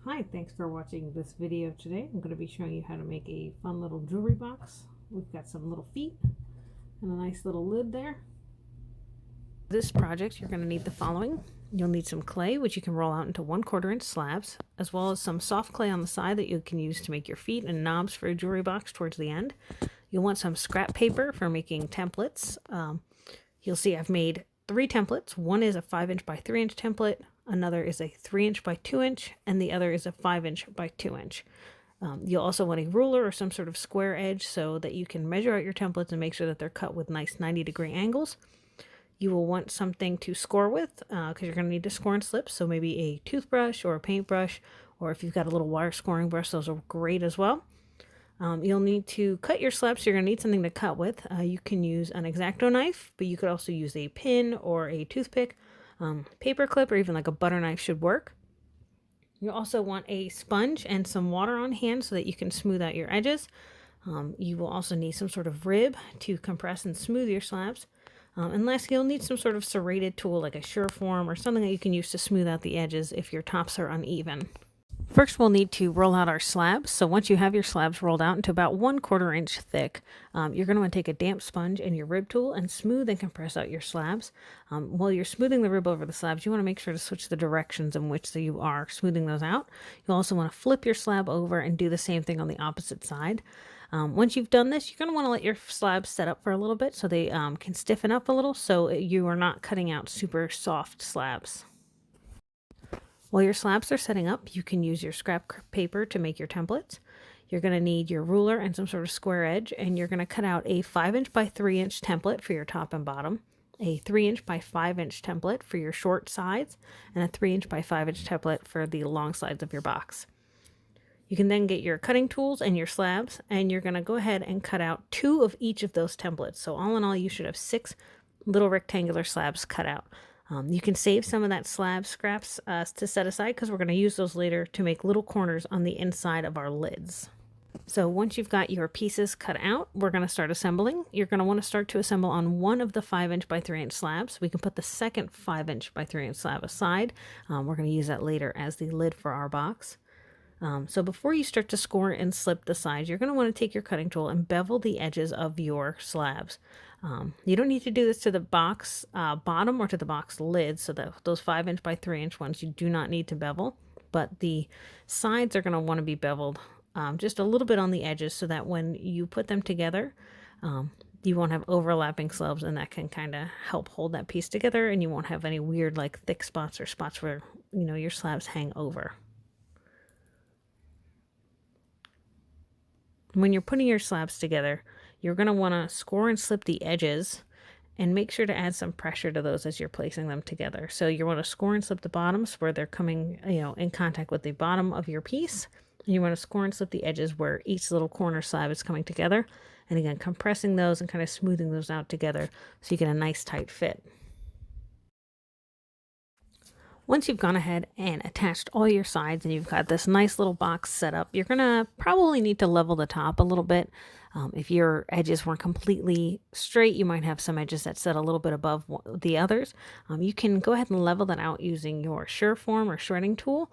Hi, thanks for watching this video today. I'm going to be showing you how to make a fun little jewelry box. We've got some little feet and a nice little lid there. For this project, you're going to need the following. You'll need some clay, which you can roll out into 1/4 inch slabs, as well as some soft clay on the side that you can use to make your feet and knobs for a jewelry box towards the end. You'll want some scrap paper for making templates. You'll see I've made 3 templates. One is a 5" by 3" template, another is a 3" by 2", and the other is a 5" by 2". You'll also want a ruler or some sort of square edge so that you can measure out your templates and make sure that they're cut with nice 90-degree angles. You will want something to score with because you're going to need to score and slip, so maybe a toothbrush or a paintbrush, or if you've got a little wire scoring brush, those are great as well. You'll need to cut your slabs, so you're going to need something to cut with. You can use an X-Acto knife, but you could also use a pin or a toothpick. Paper clip or even like a butter knife should work. You also want a sponge and some water on hand so that you can smooth out your edges. You will also need some sort of rib to compress and smooth your slabs. And lastly, you'll need some sort of serrated tool like a Sureform or something that you can use to smooth out the edges if your tops are uneven. First, we'll need to roll out our slabs. So once you have your slabs rolled out into about 1/4 inch thick, you're going to want to take a damp sponge and your rib tool and smooth and compress out your slabs. While you're smoothing the rib over the slabs, you want to make sure to switch the directions in which you are smoothing those out. You'll also want to flip your slab over and do the same thing on the opposite side. Once you've done this, you're going to want to let your slabs set up for a little bit so they can stiffen up a little so you are not cutting out super soft slabs. While your slabs are setting up, you can use your scrap paper to make your templates. You're going to need your ruler and some sort of square edge, and you're going to cut out a 5" by 3" template for your top and bottom, a 3" by 5" template for your short sides, and a 3" by 5" template for the long sides of your box. You can then get your cutting tools and your slabs, and you're going to go ahead and cut out 2 of each of those templates. So all in all, you should have 6 little rectangular slabs cut out. You can save some of that slab scraps to set aside because we're going to use those later to make little corners on the inside of our lids. So once you've got your pieces cut out, we're going to start assembling. You're going to want to start to assemble on one of the 5" by 3" slabs. We can put the second 5" by 3" slab aside. We're going to use that later as the lid for our box. So before you start to score and slip the sides, you're going to want to take your cutting tool and bevel the edges of your slabs. You don't need to do this to the box bottom or to the box lid, so that those 5" by 3" ones you do not need to bevel, but the sides are going to want to be beveled just a little bit on the edges so that when you put them together, you won't have overlapping slabs, and that can kind of help hold that piece together, and you won't have any weird like thick spots or spots where your slabs hang over. When you're putting your slabs together, you're going to want to score and slip the edges and make sure to add some pressure to those as you're placing them together. So you want to score and slip the bottoms where they're coming, in contact with the bottom of your piece. And you want to score and slip the edges where each little corner slab is coming together. And again, compressing those and kind of smoothing those out together so you get a nice tight fit. Once you've gone ahead and attached all your sides and you've got this nice little box set up, you're going to probably need to level the top a little bit. If your edges weren't completely straight, you might have some edges that set a little bit above the others. You can go ahead and level that out using your Sureform or shredding tool.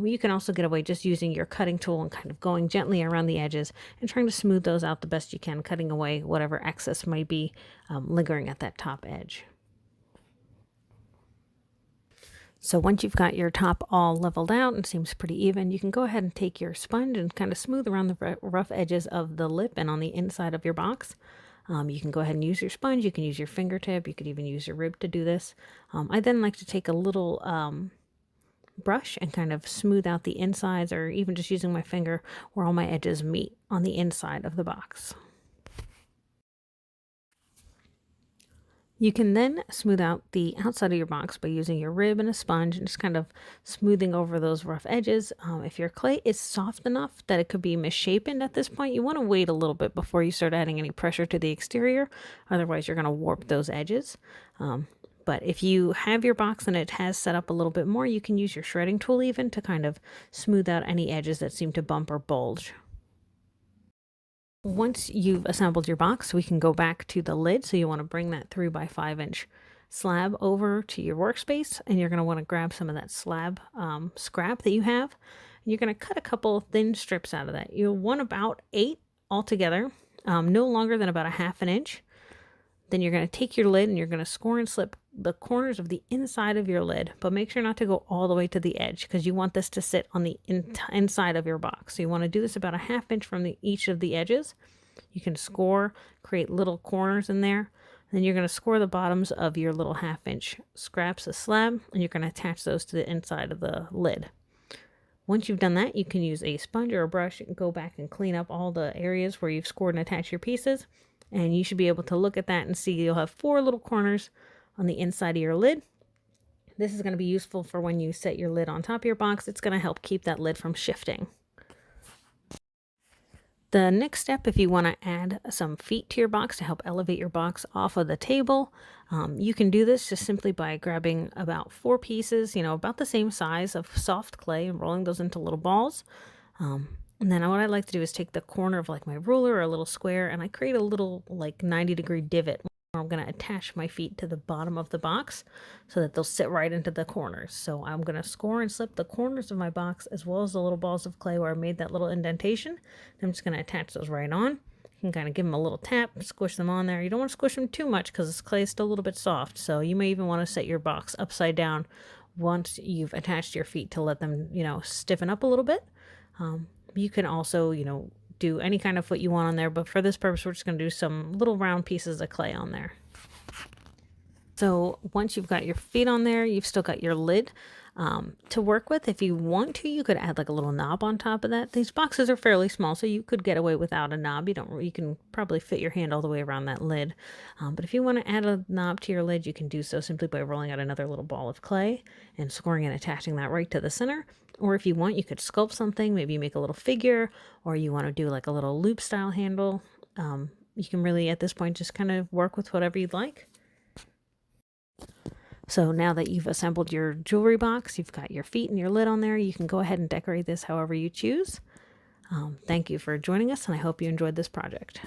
You can also get away just using your cutting tool and kind of going gently around the edges and trying to smooth those out the best you can, cutting away whatever excess might be lingering at that top edge. So once you've got your top all leveled out and seems pretty even, you can go ahead and take your sponge and kind of smooth around the rough edges of the lip and on the inside of your box. You can go ahead and use your sponge, you can use your fingertip, you could even use your rib to do this. I then like to take a little brush and kind of smooth out the insides, or even just using my finger where all my edges meet on the inside of the box. You can then smooth out the outside of your box by using your rib and a sponge and just kind of smoothing over those rough edges. If your clay is soft enough that it could be misshapen at this point, you want to wait a little bit before you start adding any pressure to the exterior. Otherwise, you're going to warp those edges. But if you have your box and it has set up a little bit more, you can use your shredding tool even to kind of smooth out any edges that seem to bump or bulge. Once you've assembled your box, we can go back to the lid. So you want to bring that 3 by 5" slab over to your workspace, and you're going to want to grab some of that slab scrap that you have, You're going to cut a couple thin strips out of that. You'll want about 8 altogether, no longer than about a half an inch. Then you're going to take your lid and you're going to score and slip the corners of the inside of your lid, but make sure not to go all the way to the edge because you want this to sit on the inside of your box. So you want to do this about a half inch from each of the edges. You can score, create little corners in there. Then you're going to score the bottoms of your little half-inch scraps of slab, and you're going to attach those to the inside of the lid. Once you've done that, you can use a sponge or a brush and go back and clean up all the areas where you've scored and attached your pieces. And you should be able to look at that and see you'll have 4 little corners on the inside of your lid. This is going to be useful for when you set your lid on top of your box. It's going to help keep that lid from shifting. The next step, if you want to add some feet to your box to help elevate your box off of the table, you can do this just simply by grabbing about 4 pieces, about the same size of soft clay and rolling those into little balls. And then what I like to do is take the corner of like my ruler or a little square, and I create a little like 90-degree divot where I'm going to attach my feet to the bottom of the box so that they'll sit right into the corners. So I'm going to score and slip the corners of my box as well as the little balls of clay where I made that little indentation. I'm just going to attach those right on. You can kind of give them a little tap, squish them on there. You don't want to squish them too much because this clay is still a little bit soft. So you may even want to set your box upside down once you've attached your feet to let them, stiffen up a little bit. You can also, do any kind of foot you want on there, but for this purpose, we're just going to do some little round pieces of clay on there. So once you've got your feet on there, you've still got your lid to work with. If you want to, you could add like a little knob on top of that. These boxes are fairly small, so you could get away without a knob. You can probably fit your hand all the way around that lid. But if you want to add a knob to your lid, you can do so simply by rolling out another little ball of clay and scoring and attaching that right to the center. Or if you want, you could sculpt something, maybe make a little figure, or you want to do like a little loop style handle. You can really, at this point, just kind of work with whatever you'd like. So now that you've assembled your jewelry box, you've got your feet and your lid on there, you can go ahead and decorate this however you choose. Thank you for joining us, and I hope you enjoyed this project.